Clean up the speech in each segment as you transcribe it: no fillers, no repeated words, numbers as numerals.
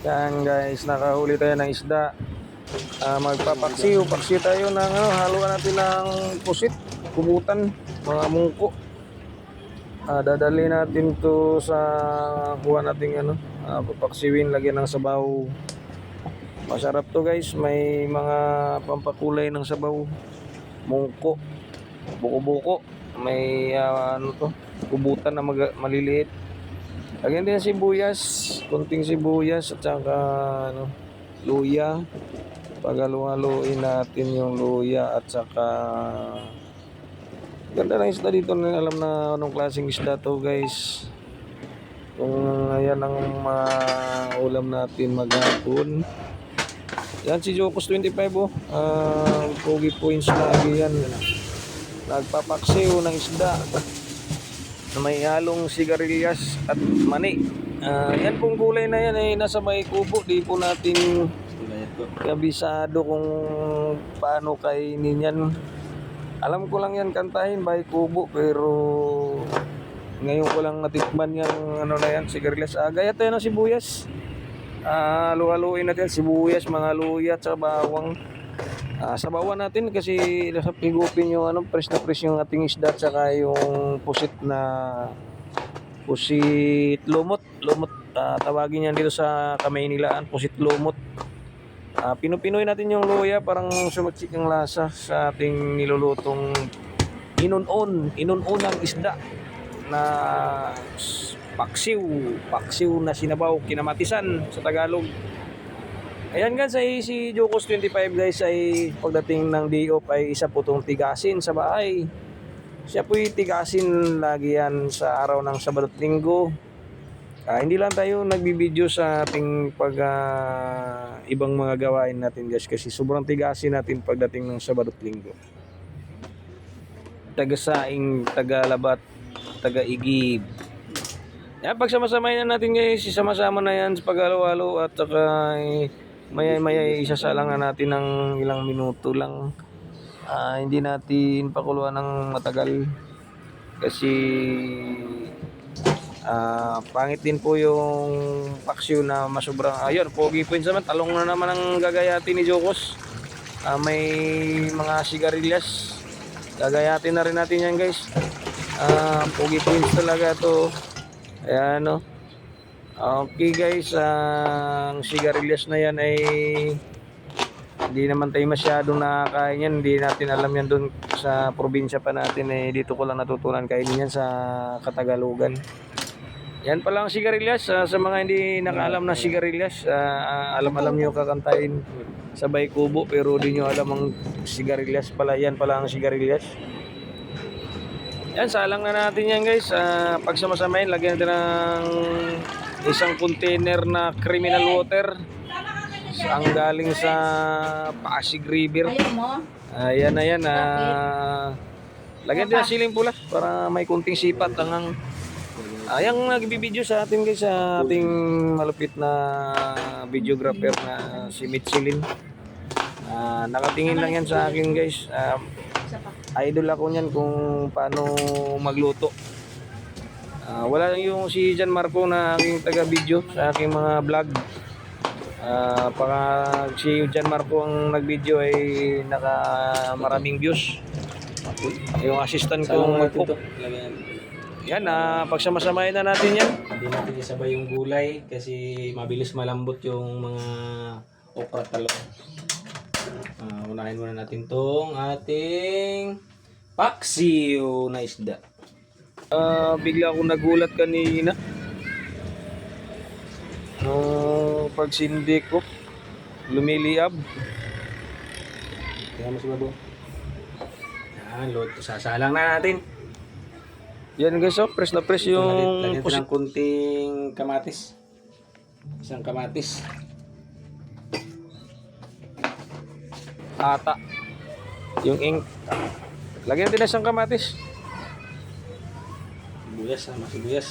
Yan guys, nakahuli tayo ng isda. Magpapaksiw tayo ng haluan natin ng pusit, kubutan, mga mungko. Dadali natin to sa kuha nating papaksiwin, lagyan ng sabaw. Masarap to guys, may mga pampakulay ng sabaw. Mungko, buko-buko, may kubutan na maliliit. Lagyan din sibuyas, kunting sibuyas at saka luya. Paghaluin natin yung luya at saka ganda ng isda dito, na alam na anong klaseng isda to guys. Kung ayan ang ulam natin maghapon. Yan si Jocos 25 pogi points lagi yan. Nagpapaksiw ng isda na may halong sigarilyas at mani. Yan pong gulay na yan ay nasa may kubo. Di po natin kabisado kung paano kainin yan. Alam ko lang yan kantahin by kubo, pero ngayon ko lang natikman yung na yan, sigarilyas. Gaya tayo ng sibuyas. Halu-haluin natin sibuyas, mga luya at bawang. Sabawan natin kasi higupin yung fresh na fresh yung ating isda at saka yung pusit lumot. Tawagin yan dito sa Kamaynilaan, pusit lumot. Pinupinoy natin yung luya, parang sumatsik ang lasa sa ating nilulutong inununang isda na paksiw na sinabaw, kinamatisan sa Tagalog. Ayan guys, si Jocos 25 guys ay pagdating ng day off ay isa po itong tigasin sa bahay. Siya po'y tigasin lagi yan sa araw ng Sabado at Linggo. Hindi lang tayo nagbibideo sa ating ibang mga gawain natin guys, kasi sobrang tigasin natin pagdating ng Sabado at Linggo. Taga-saing, taga-labat, taga-igib. Yan, pagsamasamahin na natin guys, isama-sama na yan sa paghalo-halo at saka maya isasalang na natin ng ilang minuto lang. Hindi natin pakuluan ng matagal kasi pangit din po yung paksiw na masobrang. Ayun, pogi po yun naman, talong na naman ang gagayatin ni Jocos. May mga sigarilyas, gagayatin na rin natin yan guys. Pogi po yun talaga to. Ayan okay guys, ang sigarilyas na yan ay hindi naman tayo masyadong nakakain yan. Hindi natin alam yan doon sa probinsya pa natin. Dito ko lang natutunan kainin yan sa Katagalugan. Yan pala ang sigarilyas. Sa mga hindi nakaalam na sigarilyas, alam nyo kakantahin sabay kubo pero di nyo alam ang sigarilyas pala. Yan pala ang sigarilyas. Yan, salang na natin yan guys. Pagsamasamahin, lagyan natin ng isang container na criminal water ang galing sa Pasig River. Ayan na yan. Lagyan din ng siling pula para may kunting sipat. Ayang nagbibideo sa atin guys, sa ating malupit na videographer na si Mitchilin. Nakatingin lang yan sa akin guys. Idol ako niyan kung paano magluto. Wala lang yung si Jan Marco na aking taga-video sa aking mga vlog. Pag si Jan Marco ang nag-video ay maraming views. Yung assistant kong mag-cook. Yan, pagsamasamahin na natin yan. Hindi natin isabay yung gulay kasi mabilis malambot yung mga okra talong. Unahin muna natin tong ating paksiw na isda. Bigla akong nagulat kanina. Pagsindi ko, lumiliab. Kaya mas mabuo. Yan, sasalang na natin. Yan guys, fresh na fresh yung lagyan natin ng kunting kamatis. Isang kamatis. Ata. Yung ink. Lagyan din na isang kamatis. Sibuyas, sama sibuyas.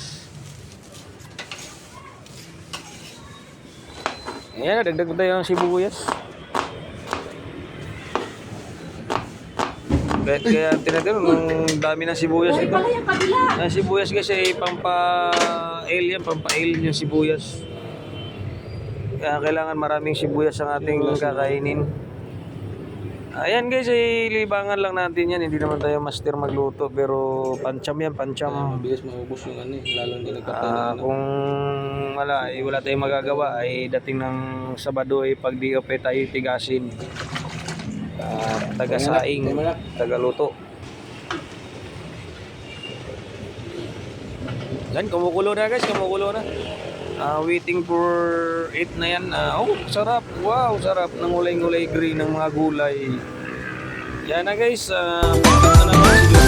Ayan, dagdag pa tayo ng sibuyas. Kaya tinatin, ang dami ng sibuyas ito. Ang sibuyas kasi pampa-ale yan, pampa-ale yung sibuyas. kailangan maraming sibuyas ang ating kakainin. Ayan guys, libangan lang natin yan. Hindi naman tayo master magluto, pero pancham yan, pancham. Mabilis maubos yung ano eh, lalo hindi nagkatay na ano. Kung wala tayong magagawa, ay dating ng Sabado ay pag di ope tayo tigasin. Taga-saing, taga-luto. Yan, kumukulo na guys, kumukulo na. Waiting for 8 na yan. Sarap. Wow, sarap ng ngulay-ngulay green ng mga gulay. Yan na guys. Punta na naman si